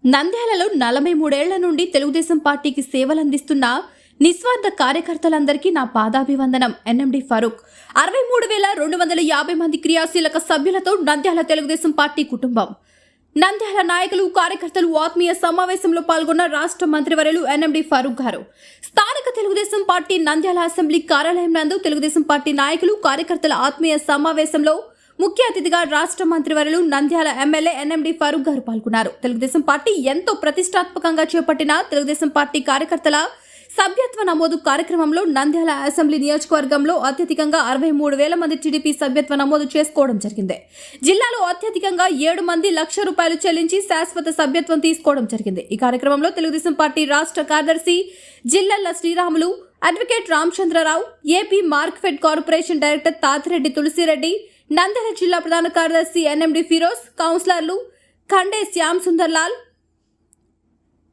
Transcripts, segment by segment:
నంద్యాలలో 43 ఏళ్ల నుండి తెలుగుదేశం పార్టీకి సేవలందిస్తున్న నిస్వార్థ కార్యకర్తలందరికీ నా పాదాభివందనం. ఎన్ఎండి ఫరూక్. 63,250 మంది క్రియాశీలక సభ్యులతో నంద్యాల తెలుగుదేశం పార్టీ కుటుంబం. నంద్యాల నాయకులు, కార్యకర్తలు ఆత్మీయ సమావేశంలో పాల్గొన్న రాష్ట్ర మంత్రివర్యులు ఎన్ఎండి ఫరూక్ గారు. స్థానిక తెలుగుదేశం పార్టీ నంద్యాల అసెంబ్లీ కార్యాలయం నందు తెలుగుదేశం పార్టీ నాయకులు, కార్యకర్తల ఆత్మీయ సమావేశంలో ముఖ్య అతిథిగా రాష్ట్ర మంత్రివర్యులు నంద్యాల ఎమ్మెల్యే ఎన్ఎండి ఫరూక్ గారు పాల్గొన్నారు. తెలుగుదేశం పార్టీ ఎంతో ప్రతిష్టాత్మకంగా చేపట్టిన తెలుగుదేశం పార్టీ కార్యకర్తల సభ్యత్వ నమోదు కార్యక్రమంలో నంద్యాల అసెంబ్లీ నియోజకవర్గంలో అత్యధికంగా 63,000 మంది టీడీపీ సభ్యత్వ నమోదు చేసుకోవడం జరిగింది. జిల్లాలో అత్యధికంగా 7 మంది ₹1,00,000 చెల్లించి శాశ్వత సభ్యత్వం తీసుకోవడం జరిగింది. ఈ కార్యక్రమంలో తెలుగుదేశం పార్టీ రాష్ట్ర కార్యదర్శి Jillella Sriramulu, advocate Ramachandra Rao, AP market corporation director Thatireddy Tulasireddy, Nandyal జిల్లా ప్రధాన కార్యదర్శి ఎన్ఎండి ఫిరోజ్, కౌన్సిలర్లు ఖండే శ్యామ్ సుందర్లాల్,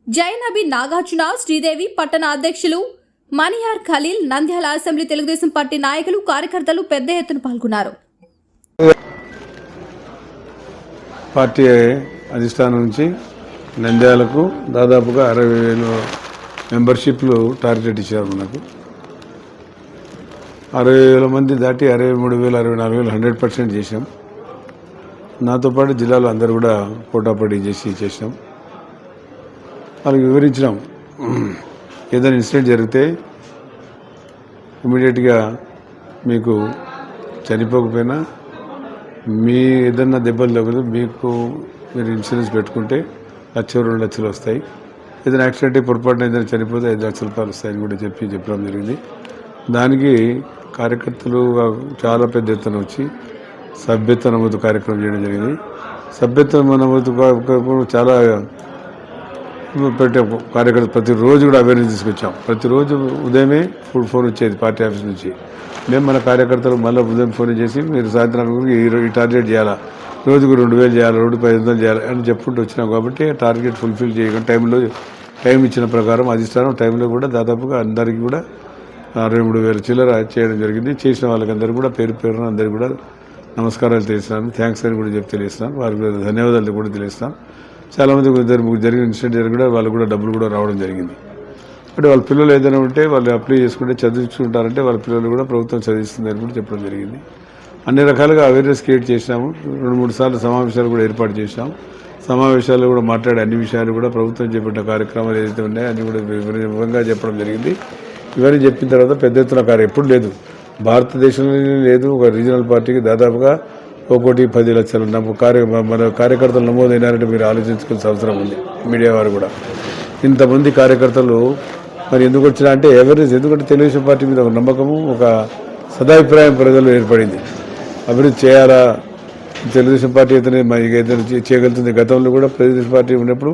జైనబి నాగార్జున, శ్రీదేవి, పట్టణ అధ్యక్షులు మనియార్ ఖలీల్, నంద్యాల అసెంబ్లీ తెలుగుదేశం పార్టీ నాయకులు, కార్యకర్తలు పెద్ద ఎత్తున పాల్గొన్నారు. పార్టీ అధిష్టానం నుంచి నంద్యాలకు దాదాపుగా 60,000 మెంబర్షిప్లు టార్గెట్ ఇచ్చారు. మనకు 60,000 మంది దాటి 63,000, 64,000 100% చేసాం. నాతో పాటు జిల్లాలో అందరూ కూడా పోటాపోటీ చేసాం. వాళ్ళకి వివరించినాం, ఏదైనా ఇన్సిడెంట్ జరిగితే ఇమీడియట్గా మీకు చనిపోకపోయినా మీ ఏదన్నా దెబ్బలు తగ్గదు, మీకు మీరు ఇన్సూరెన్స్ పెట్టుకుంటే 1,00,000, 2,00,000 వస్తాయి. ఏదైనా యాక్సిడెంట్ పొరపాటున ఏదైనా చనిపోతే 5,00,000 రూపాయలు వస్తాయని కూడా చెప్పడం జరిగింది. దానికి కార్యకర్తలు చాలా పెద్ద ఎత్తున వచ్చి సభ్యత్వ నమోదు కార్యక్రమం చేయడం జరిగింది. సభ్యత్వ నమోదు చాలా పెట్టే కార్యకర్తలు ప్రతిరోజు కూడా అవేర్నెస్ తీసుకొచ్చాం. ప్రతిరోజు ఉదయమే ఫోన్ వచ్చేది పార్టీ ఆఫీస్ నుంచి. మేము మన కార్యకర్తలు మళ్ళీ ఉదయం ఫోన్ చేసి మీరు సాయంత్రానికి ఈ టార్గెట్ చేయాలా, రోజుకు 2,000 చేయాలి, 500 చేయాలి అని చెప్పుకుంటూ వచ్చినాం. కాబట్టి టార్గెట్ ఫుల్ఫిల్ చేయకుండా టైం ఇచ్చిన ప్రకారం అధిష్టానం టైంలో కూడా దాదాపుగా అందరికీ కూడా 63,000 చిల్లర చేయడం జరిగింది. చేసిన వాళ్ళకందరూ కూడా పేరున అందరికీ కూడా నమస్కారాలు తెలియజేస్తున్నాను, థ్యాంక్స్ అని కూడా తెలియజేస్తున్నాను. వారికి కూడా ధన్యవాదాలు కూడా తెలియజేస్తాను. చాలామంది జరిగిన ఇన్సిడెంట్ జరిగి కూడా వాళ్ళు కూడా డబ్బులు కూడా రావడం జరిగింది. అంటే వాళ్ళ పిల్లలు ఏదైనా ఉంటే వాళ్ళు అప్లై చేసుకుంటే చదివించుకుంటారంటే వాళ్ళ పిల్లలు కూడా ప్రభుత్వం చదివిస్తుందని కూడా చెప్పడం జరిగింది. అన్ని రకాలుగా అవేర్నెస్ క్రియేట్ చేసినాము. 2-3 సార్లు సమావేశాలు కూడా ఏర్పాటు చేశాము. సమావేశాల్లో కూడా మాట్లాడే అన్ని విషయాలు కూడా ప్రభుత్వం చేపట్టిన కార్యక్రమాలు ఏదైతే ఉన్నాయో అన్ని కూడా వివరంగా చెప్పడం జరిగింది. ఇవన్నీ చెప్పిన తర్వాత పెద్ద ఎత్తున ఎప్పుడు లేదు, భారతదేశంలో లేదు ఒక రీజనల్ పార్టీకి దాదాపుగా 1,10,00,000 మన కార్యకర్తలు నమోదైనారంటే మీరు ఆలోచించుకోవాల్సిన అవసరం ఉంది. మీడియా వారు కూడా ఇంతమంది కార్యకర్తలు మరి ఎందుకు వచ్చినా అంటే అవేర్నెస్, ఎందుకంటే తెలుగుదేశం పార్టీ మీద ఒక నమ్మకము, ఒక సదాభిప్రాయం ప్రజలు ఏర్పడింది. అభివృద్ధి చేయాలా, తెలుగుదేశం పార్టీ ఏదైనా చేయగలుగుతుంది. గతంలో కూడా తెలుగుదేశం పార్టీ ఉన్నప్పుడు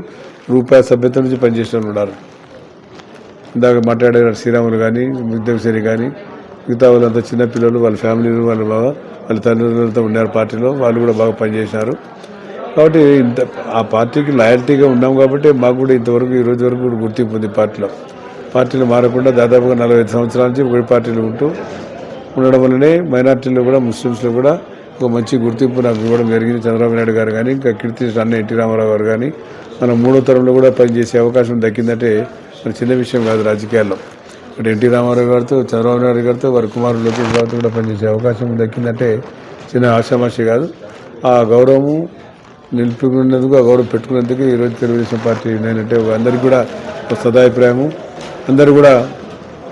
రూపాయి సభ్యత్వం నుంచి పనిచేసిన ఉన్నారు. ఇందాక మాట్లాడే శ్రీరాములు కానీ, ముగ్ధసేని కానీ, మిగతా వాళ్ళంతా చిన్నపిల్లలు, వాళ్ళ ఫ్యామిలీలు, వాళ్ళ తల్లిదండ్రులతో ఉన్నారు పార్టీలో, వాళ్ళు కూడా బాగా పనిచేసినారు. కాబట్టి ఆ పార్టీకి లాయల్టీగా ఉన్నాం కాబట్టి మాకు కూడా ఇంతవరకు ఈ రోజు వరకు కూడా గుర్తింపు ఉంది. పార్టీలు మారకుండా దాదాపుగా 45 సంవత్సరాల నుంచి ఒక పార్టీలు ఉండడం వల్లనే మైనార్టీలో కూడా, ముస్లింస్లో కూడా ఒక మంచి గుర్తింపు నాకు ఇవ్వడం జరిగింది. చంద్రబాబు నాయుడు గారు కానీ, ఇంకా కీర్తి అన్న ఎన్టీ రామారావు గారు కానీ, మనం 3వ తరంలో కూడా పనిచేసే అవకాశం దక్కిందంటే మరి చిన్న విషయం కాదు రాజకీయాల్లో. అంటే ఎన్టీ రామారావు గారితో, చంద్రబాబు నాయుడు గారితో, వారి కుమారుడు లోకేష్ బాబుతో కూడా పనిచేసే అవకాశం దక్కిందంటే చిన్న ఆశామాషి కాదు. ఆ గౌరవము నిలుపుకున్నందుకు, ఆ గౌరవం పెట్టుకున్నందుకు ఈరోజు తెలుగుదేశం పార్టీ నేనంటే అందరికీ కూడా ఒక సదాభిప్రాయము. అందరూ కూడా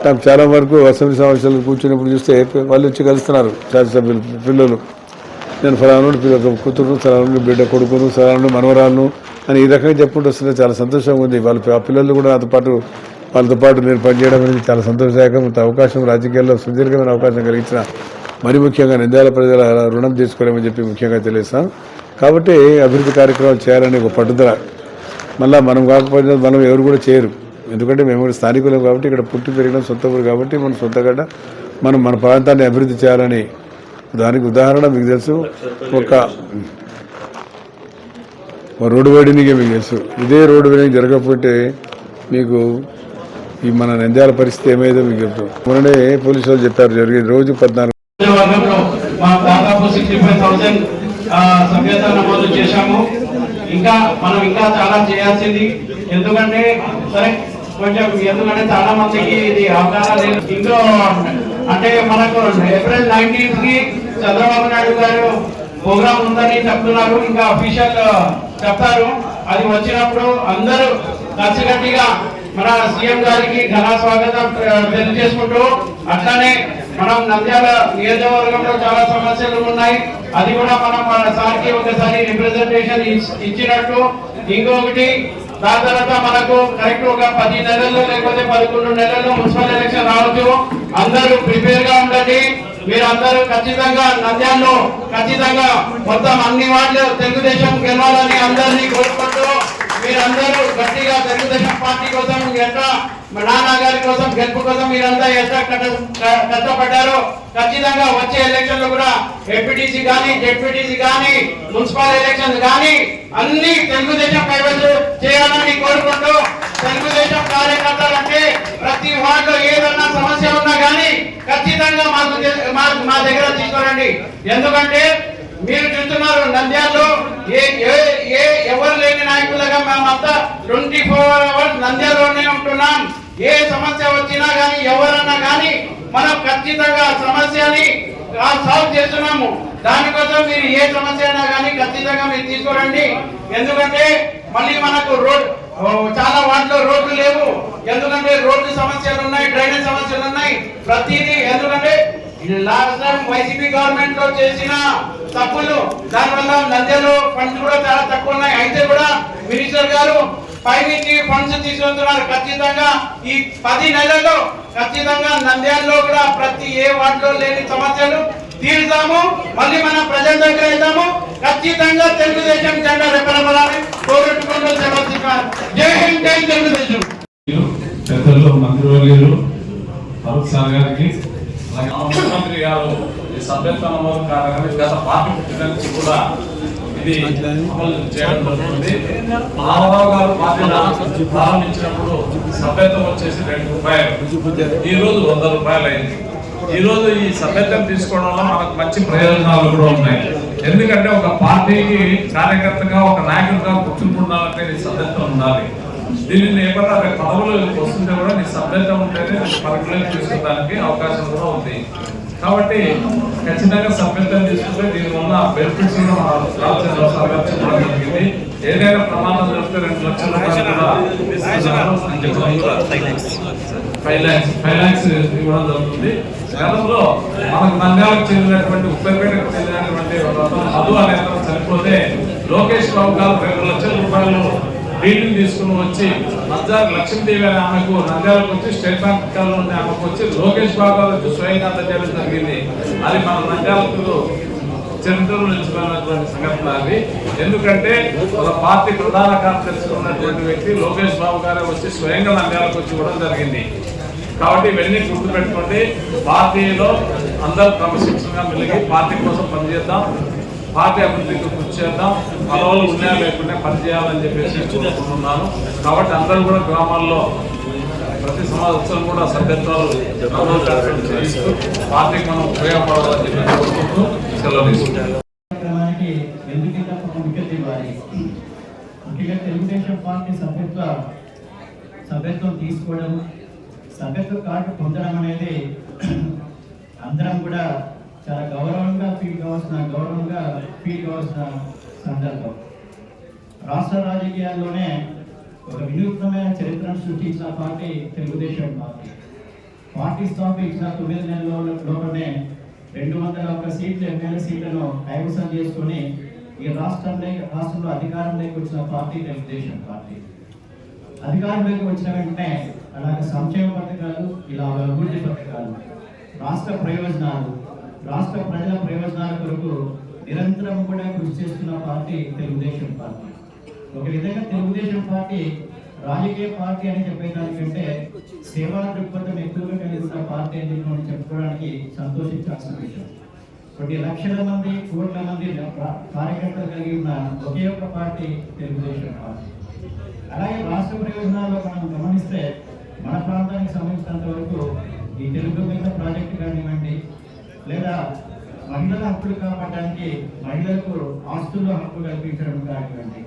నాకు చాలా వరకు అసెంబ్లీ సమావేశాలు కూర్చున్నప్పుడు చూస్తే వాళ్ళు వచ్చి కలుస్తున్నారు శాసనసభ్యులు, పిల్లలు. నేను ఫలానా పిల్లలు కూతురు, ఫలానా బిడ్డ కొడుకును, ఫలానా మనవరాలను అని ఈ రకంగా చెప్పుకుంటూ వస్తుంటే చాలా సంతోషంగా ఉంది. ఆ పిల్లలు కూడా వాళ్ళతో పాటు నేను పనిచేయడం అనేది చాలా సంతోషదాయకం. అవకాశం రాజకీయాల్లో సుదీర్ఘమైన అవకాశం కలిగించిన మరి ముఖ్యంగా నంద్యాల ప్రజల రుణం తీసుకోలేమని చెప్పి ముఖ్యంగా తెలియస్తాను. కాబట్టి అభివృద్ధి కార్యక్రమాలు చేయాలని ఒక పట్టుదల. మళ్ళీ మనం కాకపోతే మనం ఎవరు కూడా చేయరు, ఎందుకంటే మేము కూడా స్థానికులం కాబట్టి, ఇక్కడ పుట్టి పెరిగిన సొంత ఊరు కాబట్టి మన సొంతగడ్డ, మన ప్రాంతాన్ని అభివృద్ధి చేయాలని. దానికి ఉదాహరణ మీకు తెలుసు, ఒక రోడ్డు వైడనింగ్ మీకు తెలుసు. ఇదే రోడ్డు వైడనింగ్ జరగకపోతే మీకు ఈ మన నంద్యాల పరిస్థితి ఏమైందో మీకు చెప్తాం. మొన్ననే పోలీసు వాళ్ళు చెప్పారు, జరిగేది రోజు 14 సభ్యత నమోదు చేశాము. ఇంకా మనం ఇంకా చాలా చేయాల్సింది, ఎందుకంటే సరే కొంచెం ఎందుకంటే చాలా మందికి ఇది అవగాహన లేదు. ఇంకో అంటే మనకు ఏప్రిల్ 19th కి చంద్రబాబు నాయుడు గారు ప్రోగ్రామ్ ఉందని చెప్తున్నారు, ఇంకా అఫీషియల్ చెప్తారు. అది వచ్చినప్పుడు అందరూ కలిసికట్టిగా మన సీఎం గారికి ఘన స్వాగతం తెలియజేసుకుంటూ, అట్లానే మనం నంద్యాల నియోజకవర్గంలో చాలా సమస్యలు ఉన్నాయి, అది కూడా మనం మన సార్కి ఒకసారి రిప్రజెంటేషన్ ఇచ్చినట్టు. ఇంకొకటి దాని తర్వాత మనకు కరెక్ట్ ఒక 10 నెలల్లో లేకపోతే 11 నెలల్లో మున్సిపల్ ఎలక్షన్ రావచ్చు. అందరూ ప్రిపేర్ గా ఉండండి. మీరందరూ ఖచ్చితంగా నంద్యాలలో ఖచ్చితంగా మొత్తం అన్ని వార్డులు తెలుగుదేశం గెలవాలని అందరినీ కోరుకుంటూ, మీరందరూ గట్టిగా తెలుగుదేశం పార్టీ కోసం ఎట్లా నానా గారి కోసం గెలుపు కోసం మీరంతా ఎట్లా కష్టపడ్డారో ఖచ్చితంగా వచ్చే ఎలక్షన్ లో కూడా ఎంపీటీసీ కానీ జెడ్పీటీసీ కానీ మున్సిపల్ ఎలక్షన్ కానీ అన్ని తెలుగుదేశం కైవసం చేయాలని కోరుకుంటూ, తెలుగుదేశం కార్యకర్తలు అంటే ప్రతి వార్డులో ఏదన్నా సమస్య ఉన్నా కానీ ఖచ్చితంగా మా దగ్గర తీసుకురండి. ఎందుకంటే మీరు చూస్తున్నారు నంద్యాలలో ఎవరు లేని నాయకులుగా మేమంతా 24 hours నంద్యాలలోనే ఉంటున్నాం. ఏ సమస్య వచ్చినా గానీ ఎవరన్నా గానీ మనం ఖచ్చితంగా సమస్యని సాల్వ్ చేస్తున్నాము. దానికోసం మీరు ఏ సమస్య అయినా కానీ ఖచ్చితంగా మీరు తీసుకురండి. ఎందుకంటే మళ్ళీ మనకు చాలా వాటిలో రోడ్లు లేవు, ఎందుకంటే రోడ్డు సమస్యలు ఉన్నాయి, డ్రైనేజ్ సమస్యలు ఉన్నాయి, ప్రతిదీ. ఎందుకంటే లాస్ట్ టైం వైసీపీ గవర్నమెంట్ లో చేసిన తప్పులు, దానివల్ల నంద్యాలలో ఫండ్స్ కూడా చాలా తక్కువ ఉన్నాయి. అయితే కూడా మినిస్టర్ గారు పైనుంచి ఫండ్స్ తీసుకుంటున్నారు. ఖచ్చితంగా ఈ 10 నెలల్లో ఖచ్చితంగా నంద్యాలలో కూడా ప్రతి ఏ వార్డులో లేని సమస్యలు తీరుతాము. మళ్ళీ మనం ప్రజల దగ్గర వెళ్తాము. ఖచ్చితంగా తెలుగుదేశం జెండా రెప్పలమలాలని కోరుకుంటూ సెలవుతున్నాను. జై హింద్, జై తెలుగుదేశం. పెద్దలు మంత్రివర్యులు ఫరూక్ సార్ గారికి, అలాగే ముఖ్యమంత్రి గారు ఈ సభ్యత్వ నమోదు కార్యక్రమం గత పార్టీ పుట్టిన నుంచి కూడా ఇది అమలు చేయడం జరుగుతుంది. రామారావు గారు పార్టీ ప్రారంభించినప్పుడు సభ్యత్వం వచ్చేసి ₹2, ఈ రోజు ₹100 అయింది. ఈ రోజు ఈ సభ్యత్వం తీసుకోవడం వల్ల మనకు మంచి ప్రయోజనాలు కూడా ఉన్నాయి. ఎందుకంటే ఒక పార్టీకి కార్యకర్తగా ఒక నాయకుడిగా గుర్తుండాలంటే నీ సభ్యత్వం ఉండాలి. దీనిని ఏమన్నా పదవులు వస్తుంటే కూడా నీ సభ్యత్వం ఉంటేనే పరుగులకు తీసుకోవడానికి అవకాశం కూడా ఉంది. కాబట్టి ఖచ్చితంగా సభ్యత్వం తీసుకుంటే దీనివల్ల బెనిఫిట్స్ కూడా జరిగింది. ఏదైనా ప్రమాదం జరిగితే ₹2 లక్షల కూడా 5 lakhs ఇవ్వడం జరుగుతుంది. గతంలో మనకు నంద్యాలకు చెందినటువంటి ఉప్పర్పేటకు చెందినటువంటి మధు అనే చనిపోతే లోకేష్ బాబు గారు ₹2 లక్షల డీడీని తీసుకుని వచ్చి లక్ష్మీదేవి అనే ఆమెకు నంద్యాలకు వచ్చి స్టేట్ బ్యాంక్ నుండి ఆమెకు వచ్చి లోకేష్ బాబు గారు స్వయంగా అందజేయడం జరిగింది. అది మన నంద్యాలకు చరిత్రలో నిలిచిపోయినటువంటి సంఘటన అది. ఎందుకంటే ఒక పార్టీ ప్రధాన కార్యదర్శి ఉన్నటువంటి వ్యక్తి లోకేష్ బాబు గారే వచ్చి స్వయంగా నంద్యాలకు వచ్చి ఇవ్వడం జరిగింది. కాబట్టి ఇవన్నీ గుర్తుపెట్టుకోండి. పార్టీలో అందరూ క్రమశిక్షణగా మెలిగి పార్టీ కోసం పనిచేద్దాం, పార్టీ అభివృద్ధికి కృషి చేద్దాం, పదవులు ఉన్నాయా లేకుండా పనిచేయాలని చెప్పేసి కోరుకుంటున్నాను. కాబట్టి అందరూ కూడా గ్రామాల్లో ప్రతి సంవత్సరం కూడా సభ్యత్వాలు చేయిస్తూ పార్టీకి మనం ఉపయోగపడాలని చెప్పి కోరుకుంటూ సెలవు తీసుకుంటాను. ముఖ్యంగా తెలుగుదేశం పార్టీ సభ్యత్వం తీసుకోవడం, సభ్యత్వ కార్డు పొందడం అనేది అందరం కూడా చాలా గౌరవంగా ఫీల్ కావాల్సిన సందర్భం. రాష్ట్ర రాజకీయాల్లోనే ఒక వినూత్నమైన చరిత్రను సృష్టించిన పార్టీ తెలుగుదేశం పార్టీ. పార్టీ స్థాపించిన 9 నెలల్లోనే 201 సీట్లు ఎమ్మెల్యే సీట్లను కైవసం చేసుకుని ఈ రాష్ట్రంలో అధికారంలోకి వచ్చిన పార్టీ తెలుగుదేశం పార్టీ. అధికారంలోకి వచ్చిన వెంటనే అలాగే సంక్షేమ పథకాలు, ఇలా అభివృద్ధి పథకాలు, రాష్ట్ర ప్రజల ప్రయోజనాల కొరకు నిరంతరం కూడా కృషి చేస్తున్న పార్టీ తెలుగుదేశం పార్టీ. ఒక విధంగా తెలుగుదేశం పార్టీ రాజకీయ పార్టీ అని చెప్పేదానికంటే సేవా దృక్పథం ఎక్కువగా కలిగి ఉన్న పార్టీ అని మనం చెప్పుకోవడానికి సంతోషించాల్సిన విషయం. కొన్ని లక్షల మంది, కోట్ల మంది కార్యకర్తలు కలిగి ఉన్న ఒకే ఒక పార్టీ తెలుగుదేశం పార్టీ. అలాగే రాష్ట్ర ప్రయోజనాల్లో మనం గమనిస్తే మన ప్రాంతానికి సంబంధించినంత వరకు ఈ తెలుగు మీద ప్రాజెక్టు కానివ్వండి, లేదా మహిళల హక్కులు కాపాడడానికి మహిళలకు ఆస్తుల్లో హక్కు కల్పించడం కానివ్వండి,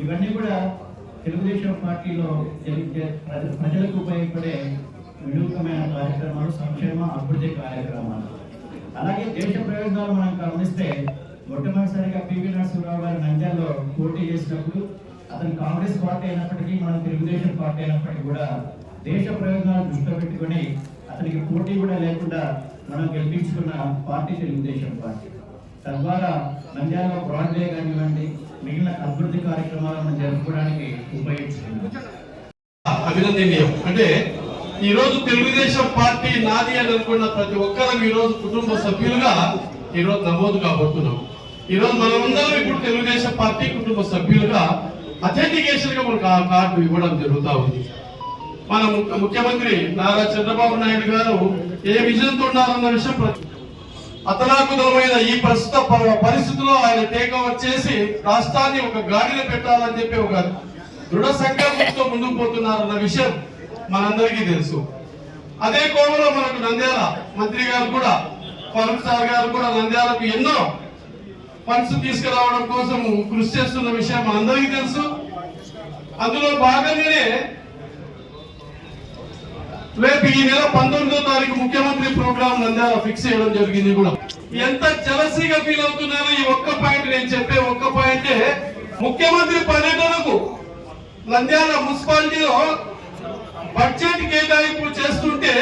ఇవన్నీ కూడా తెలుగుదేశం పార్టీలో ప్రజలకు ఉపయోగపడే వినూత్నమైన కార్యక్రమాలు, సంక్షేమ అభివృద్ధి కార్యక్రమాలు. అలాగే దేశ ప్రయోజనాలు మనం గమనిస్తే మొట్టమొదటిసారిగా పివి నరసింహరావు గారు నంద్యాలలో పోటీ చేసినప్పుడు అతను కాంగ్రెస్ పార్టీ అయినప్పటికీ, మనం తెలుగుదేశం పార్టీ అయినప్పటికీ కూడా దేశ ప్రయోజనాలు దృష్టిలో పెట్టుకుని అతనికి పోటీ కూడా లేకుండా మనం గెలిపించుకున్న పార్టీ తెలుగుదేశం పార్టీ. తద్వారా నంద్యాలలో బ్రాడ్వే కానివ్వండి, మిగిలిన అభివృద్ధి కార్యక్రమాలను జరుపుకోవడానికి ఉపయోగించుకున్నాం. అభినందనీయం. అంటే ఈ రోజు తెలుగుదేశం పార్టీ నాది అని అనుకున్న ప్రతి ఒక్కరం ఈ రోజు కుటుంబ సభ్యులుగా ఈ రోజు నమోదు కాబోతున్నాం. ఈ రోజు మనమందరం ఇప్పుడు తెలుగుదేశం పార్టీ కుటుంబ సభ్యులుగా అథెంటికేషన్ గా మనకు ఆ కార్డు ఇవ్వడం జరుగుతా ఉంది. మన ముఖ్యమంత్రి నారా చంద్రబాబు నాయుడు గారు ఏ విజన్ తో ఉన్నారన్న విషయం అతలాకుతలమైన ఈ ప్రస్తుత పరిస్థితుల్లో ఆయన టేక్ ఓవర్ చేసి రాష్ట్రాన్ని ఒక గాడిలో పెట్టాలని చెప్పి ఒక దృఢ సంకల్పంతో ముందుకు పోతున్నారన్న విషయం మనందరికీ తెలుసు. అదే కోవలో మనకు నంద్యాల మంత్రి గారు కూడా, ఫరూక్ సార్ గారు కూడా నంద్యాలకు ఎన్నో ఫండ్స్ తీసుకురావడం కోసం కృషి చేస్తున్న విషయం మనందరికీ తెలుసు. అందులో భాగంగానే రేపు ఈ నెల 19వ తారీఖు ముఖ్యమంత్రి ప్రోగ్రామ్ నంద్యాల ఫిక్స్ చేయడం జరిగింది. కూడా ఎంత జలసీగా ఫీల్ అవుతున్నారో ఈ ఒక్క పాయింట్, నేను చెప్పే ఒక్క పాయింటే, ముఖ్యమంత్రి పర్యటనకు నంద్యాల మున్సిపాలిటీలో బడ్జెట్ కేటాయింపులు చేస్తుంటే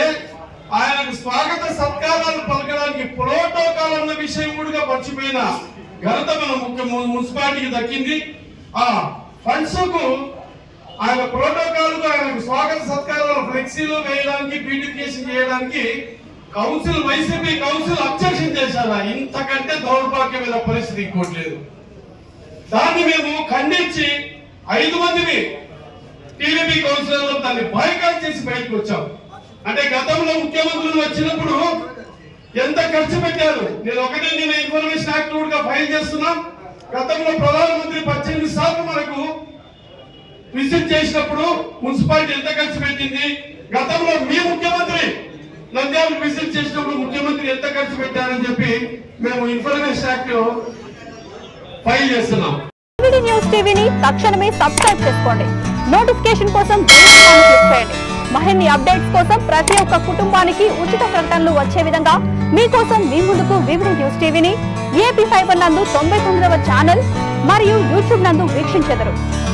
ఆయనకు స్వాగత సత్కారాలు పలకడానికి ప్రోటోకాల్ అన్న విషయం కూడా మర్చిపోయిన ఘనత మన మున్సిపాలిటీకి దక్కింది. ఆ ఫండ్స్ కు ఆయన ప్రోటోకాల్ కు ఆయనకు స్వాగత సత్కారాలు ఫ్లెక్సీలు వేయడానికి, బ్యూటిఫికేషన్ చేయడానికి కౌన్సిల్, వైసీపీ కౌన్సిల్ అబ్జెక్షన్ చేశారా? ఇంతకంటే దౌర్భాగ్యమైన పరిస్థితి ఇంకోట్లేదు. దాన్ని మేము ఖండించి 5 మందిని టీడీపీ కౌన్సిలర్లు దాన్ని బాయ్కాట్ చేసి బయటకు వచ్చాం. అంటే గతంలో ముఖ్యమంత్రులు వచ్చినప్పుడు ఎంత ఖర్చు పెట్టారు, నేను ఇన్ఫర్మేషన్ యాక్ట్ కూడా ఫైల్ చేస్తున్నాం. గతంలో ప్రధానమంత్రి 18 సార్లు మనకు విజిట్ చేసినప్పుడు మున్సిపాలిటీ ఎంత ఖర్చు పెట్టింది, గతంలో మీ ముఖ్యమంత్రి నంద్యాలకు విజిట్ చేసినప్పుడు ముఖ్యమంత్రి ఎంత ఖర్చు పెట్టారని చెప్పి మేము ఇన్ఫర్మేషన్ యాక్ట్ ఫైల్ చేస్తున్నాం. న్యూస్ టీవీని తక్షణమే సబ్స్క్రైబ్ చేసుకోండి. నోటిఫికేషన్ కోసం బెల్ ఐకాన్ క్లిక్ చేయండి. మరిన్ని అప్డేట్స్ కోసం ప్రతి ఒక్క కుటుంబానికి ఉచిత ప్రకటనలు వచ్చే విధంగా మీకోసం మీ ముందుకు వివిధ న్యూస్ టీవీని ఏపీ ఫైబర్ నందు 99వ ఛానల్ మరియు యూట్యూబ్ నందు వీక్షించెదరు.